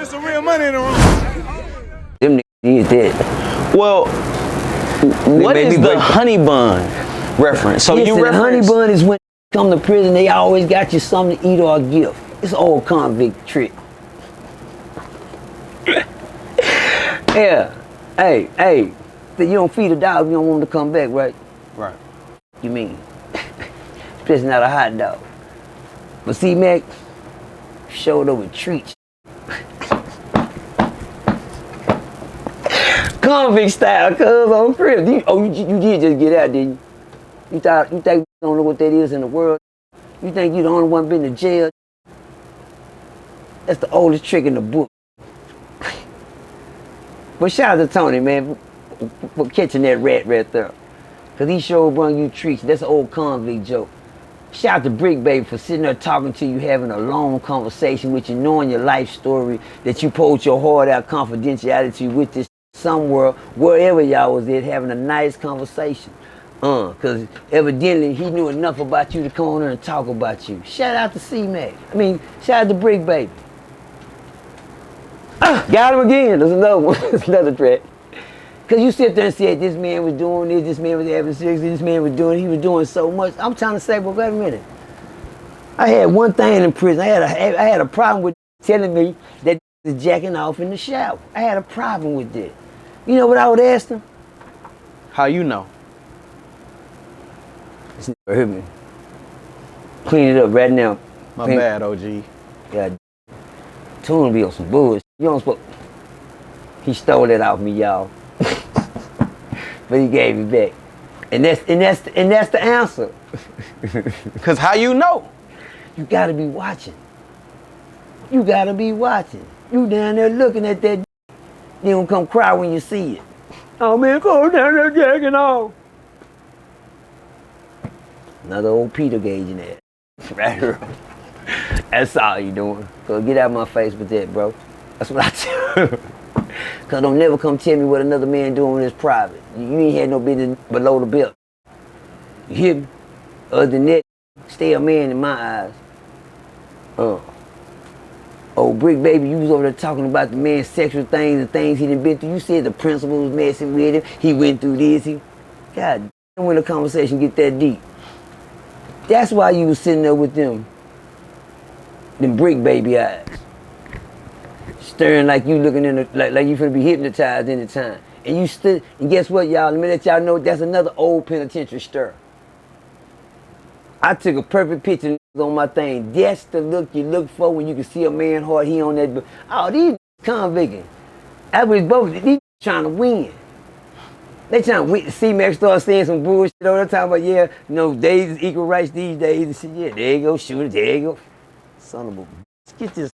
There's some real money in the room. Them niggas did that. Well, what is the Honey Bun reference? So you reference Honey Bun is when you come to prison, they always got you something to eat or a gift. It's an old convict trick. Yeah. Hey. You don't feed a dog, you don't want him to come back, right? Right. You mean? Especially not a hot dog. But see, Mac, showed up with treats. Convict style, cuz on Crip. You did just get out, didn't you? You think you don't know what that is in the world? You think you the only one been to jail? That's the oldest trick in the book. But shout out to Tony, man, for catching that rat right there. Cause he sure brought you treats. That's an old convict joke. Shout out to Brick Baby for sitting there talking to you, having a long conversation with you, knowing your life story, that you poured your heart out, confidentiality with this somewhere, wherever y'all was at, having a nice conversation. Cause evidently he knew enough about you to come on there and talk about you. Shout out to C-Mac. Shout out to Brick Baby. Got him again. There's another one. There's another track. Cause you sit there and said this man was doing this man was having sex, this man was doing, he was doing so much. I'm trying to say, well, wait a minute. I had one thing in prison. I had a problem with telling me that is jacking off in the shower. I had a problem with that. You know what I would ask them? How you know? This nigga hurt me. Clean it up right now. My bad, OG. Yeah, Tune be on some bullshit. You don't supposed. He stole it off me, y'all. But he gave it back. And that's the answer. Cause how you know? You gotta be watching. You gotta be watching. You down there looking at that. You don't come cry when you see it. Oh man, go down there jacking off. Another old Peter gauging that. Right here. That's all you doing. So get out of my face with that, bro. That's what I tell you. Cause don't never come tell me what another man doing is private. You ain't had no business below the belt. You hear me? Other than that, stay a man in my eyes. Oh, Brick Baby, you was over there talking about the man's sexual things and things he done been through. You said the principal was messing with him. He went through this. God damn, when the conversation get that deep. That's why you was sitting there with them Brick Baby eyes. Staring like you looking in the, like you finna be hypnotized anytime. And you stood, and guess what, y'all? Let me let y'all know that's another old penitentiary stir. I took a perfect picture on my thing. That's the look you look for when you can see a man heart. He on that. Oh, these convicts. That was both. These trying to win. They trying to win. C-Mac start saying some bullshit all the time about, yeah, you know, days is equal rights these days. And shit, yeah, there you go, shoot it, there you go. Son of a bitch. Get this.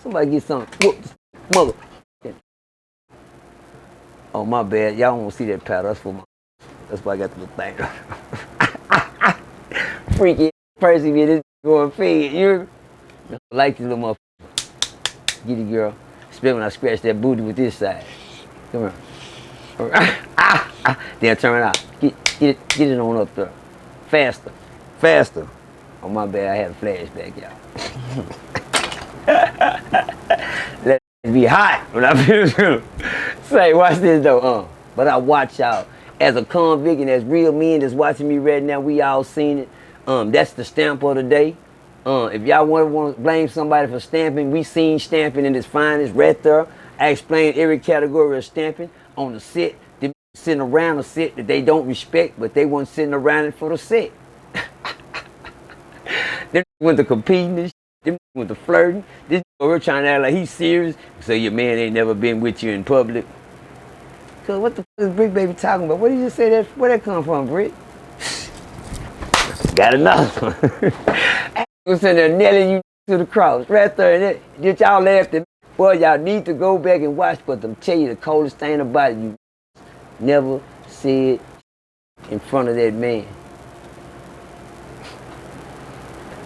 Somebody get something. Whoop this mother. Oh, my bad. Y'all don't want to see that powder. That's for my. That's why I got the little thing. Freaky Percy, man, this going fed. You like this little motherfucker. Get it, girl. Especially when I scratch that booty with this side. Come on. Then turn it out. Get it on up there. Faster. Faster. Oh, my bad. I had a flashback, y'all. Let it be hot when I finish. Say, watch this though. But I watch y'all. As a convict and as real men that's watching me right now, we all seen it. That's the stamp of the day. If y'all want to blame somebody for stamping, we seen stamping in its finest right there. I explained every category of stamping on the set. They sitting around the set that they don't respect, but they weren't sitting around it for the set. They went to competing this. They went to flirting. This we're trying to act like he's serious. So your man ain't never been with you in public. Cause what the fuck is Brick Baby talking about? What did you say that? Where that come from, Brick? Got another one. I was sitting there nailing you to the cross right there. And did y'all laugh at me? Well, y'all need to go back and watch. But I'm tell you the coldest thing about it, you never said in front of that man.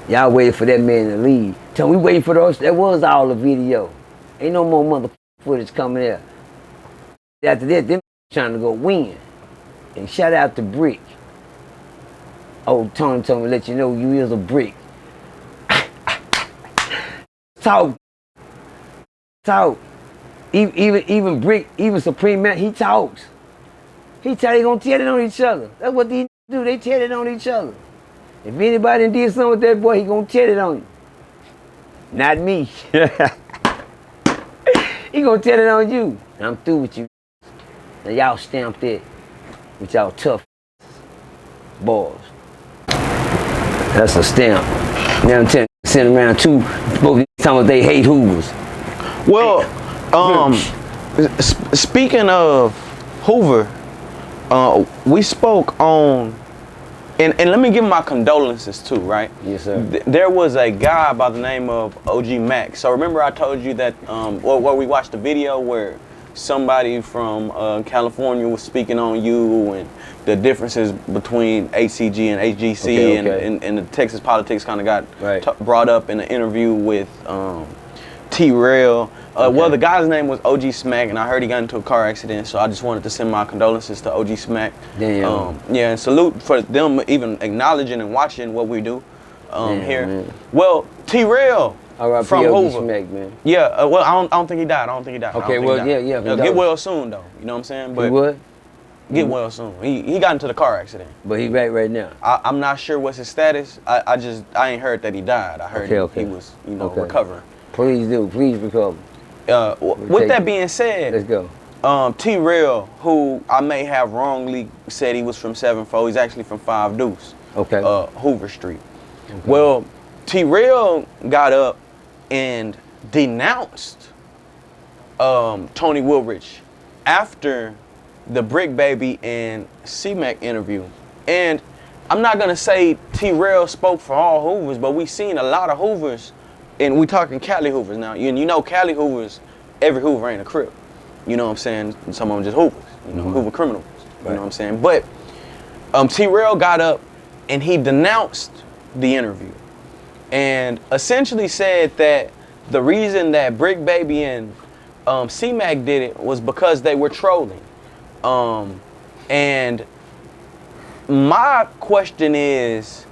Y'all waiting for that man to leave. Till we waiting for those. That was all the video. Ain't no more motherfucking footage coming out. After that, them trying to go win. And shout out to Brick. Oh, Tony told me to let you know you is a brick. Talk talk. Even Brick, even Supreme Mac, he talks. They gonna tell it on each other. That's what these do. They tell it on each other. If anybody did something with that boy, he gonna tell it on you. Not me. He gonna tell it on you. I'm through with you. Now y'all stamped it with y'all tough balls. That's a stamp. Now I'm telling you, sitting around too, talking about they hate Hoovers. Well, speaking of Hoover, we spoke on, and let me give my condolences too, right? Yes, sir. There was a guy by the name of OG Mac. So remember I told you that, where we watched the video where somebody from California was speaking on you and the differences between HCG and HGC, okay. And the Texas politics kind of got brought up in an interview with T-Rail. Well, the guy's name was OG Smack, and I heard he got into a car accident, so I just wanted to send my condolences to OG Smack. Damn. Yeah, and salute for them even acknowledging and watching what we do here. Man. Well, T-Rail from Hoover. Smack, man. Yeah, well, I don't think he died. Okay, well, yeah. Get well soon, though. You know what I'm saying? But he would? Get well soon. He got into the car accident. But he right now. I'm not sure what's his status. I ain't heard that he died. I heard he was, recovering. Please recover. With that being said, let's go. T-Rail, who I may have wrongly said he was from 7-4, he's actually from 5 Deuce. Okay. Hoover Street. Okay. Well, T-Rail got up and denounced Tony Woolrich after the Brick Baby and C-Mac interview. And I'm not gonna say T-Rail spoke for all Hoovers, but we seen a lot of Hoovers. And we talking Cali Hoovers now. You know Cali Hoovers, every Hoover ain't a Crip. You know what I'm saying? Some of them just Hoovers. You know, Hoover criminals. You know what I'm saying? But T-Rail got up and he denounced the interview. And essentially said that the reason that Brick Baby and C-Mac did it was because they were trolling. And my question is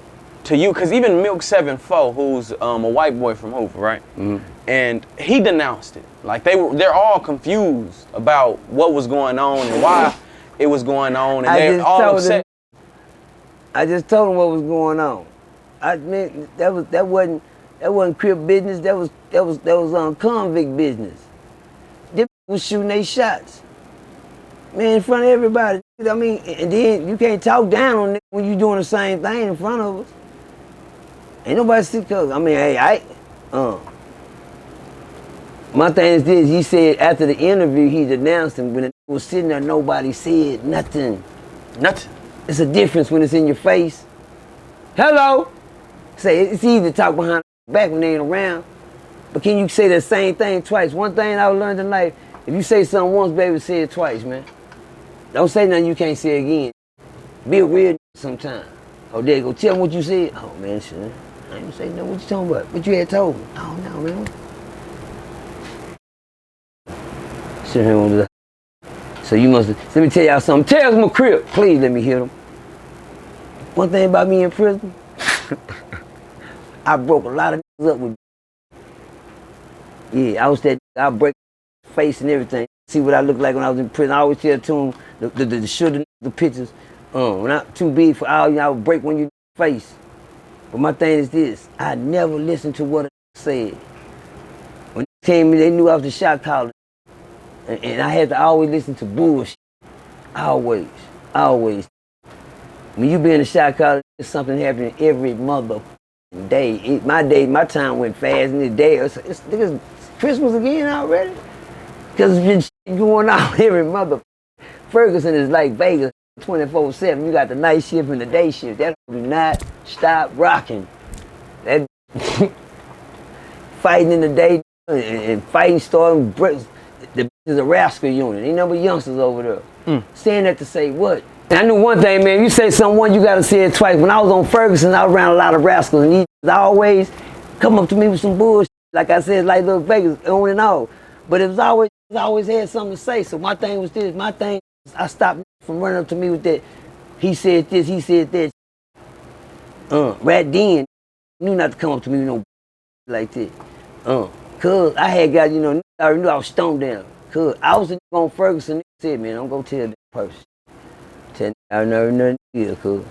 to you, because even Milk 7-4, who's a white boy from Hoover, right? Mm-hmm. And he denounced it. Like they're all confused about what was going on and why it was going on, and they're all upset. I just told him what was going on. I mean, that wasn't Crip business. That was convict business. They was shooting their shots, man, in front of everybody. I mean, and then you can't talk down on it when you doing the same thing in front of us. Ain't nobody sick, cause I mean, hey, my thing is this. He said after the interview, he denounced him. When it was sitting there, nobody said nothing. Nothing. It's a difference when it's in your face. Hello. Say it's easy to talk behind the back when they ain't around. But can you say the same thing twice? One thing I learned in life: if you say something once, baby, say it twice, man. Don't say nothing you can't say again. Be a weird sometime. Oh, there you go. Tell me what you said. Oh man, shit. I ain't say no. What you talking about? What you had told me? Oh no, man. Sit here on the. So you must. Let me tell y'all something. Tell them a Crip. Please let me hear them. One thing about me in prison, I broke a lot of up with. Yeah, I was that. I break face and everything. See what I look like when I was in prison. I always tell them the shoulder, the pictures. When I'm too big for all you, I would break when you face. But my thing is this: I never listened to what I said. When they came in, they knew I was the shot caller, and I had to always listen to bullshit. Always. When you be in the shot caller, there's something happening every mother day. My time went fast in the day. It's Christmas again already. Cause it's been going on every mother. Ferguson is like Vegas, 24/7. You got the night shift and the day shift. That do not stop rocking. That fighting in the day and fighting starting. There's a rascal unit. Ain't number youngsters over there. Saying that to say what? And I knew one thing, man. You say something, you gotta say it twice. When I was on Ferguson, I was around a lot of rascals, and these always come up to me with some bullshit. Like I said, like little Vegas, on and off. But it was always had something to say. So my thing was this. I stopped from running up to me with that. He said this, he said that. Rat Den knew not to come up to me with no like that. Cause I had got, I already knew I was stoned down. Cause I was on Ferguson. They said, man, don't go tell that person. Tell I never nothing here, cuz.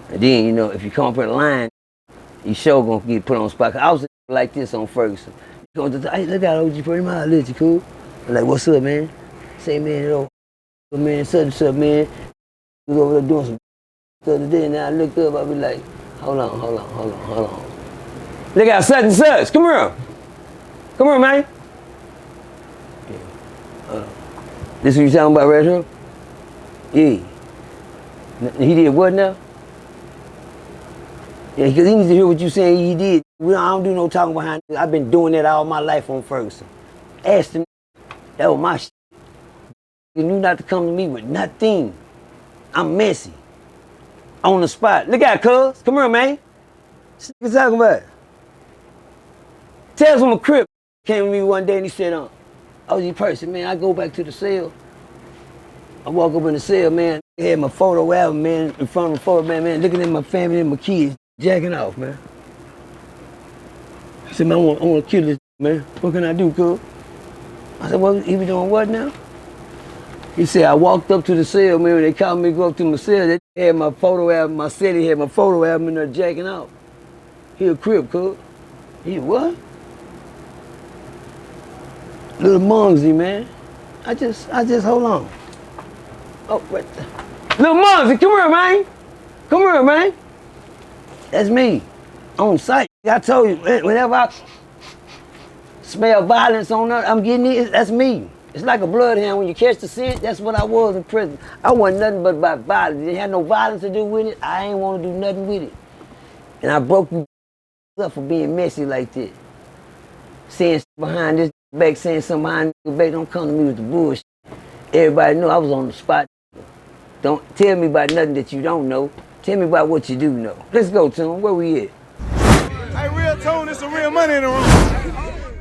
And then, you know, if you come up in line, you sure gonna get put on the spot. Cause I was like this on Ferguson. You go to the, hey, look out, OG Pretty Miles, let you cool. I'm like, what's up, man? Say, man, yo, man, such man. We was over there doing some the other day, and I looked up, I be like, hold on. Look out, such and such, come here. Come here, man. Yeah. This what you talking about right here? Yeah. He did what now? Yeah, because he needs to hear what you saying he did. I don't do no talking behind it. I've been doing that all my life on Ferguson. Ask him, that was my shit. You knew not to come to me with nothing. I'm messy. On the spot. Look out, cuz. Come here, man. What you talking about? Tell us from a Crip came to me one day and he said, OG Percy, man, I go back to the cell. I walk up in the cell, man. They had my photo album, man, in front of the photo, man, looking at my family and my kids, jacking off, man. He said, man, I want to kill this, man. What can I do, cuz? I said, well, he be doing what now? He said, I walked up to the cell, man, when they called me to go up to my cell, they had my photo album, my city had my photo album in there jacking off. He a Crip, cuz. He what? Little Mungsy, man. I just hold on. Oh, right there. Little Mungsy, come here, man. Come here, man. That's me. On sight. I told you, whenever I smell violence on her, I'm getting it, that's me. It's like a bloodhound. When you catch the scent, that's what I was in prison. I wasn't nothing but about violence. It had no violence to do with it. I ain't want to do nothing with it. And I broke you up for being messy like that. Saying behind this back, saying something behind this back, don't come to me with the bullshit. Everybody knew I was on the spot. Don't tell me about nothing that you don't know. Tell me about what you do know. Let's go, Toon. Where we at? Hey, RealToon, it's some real money in the room.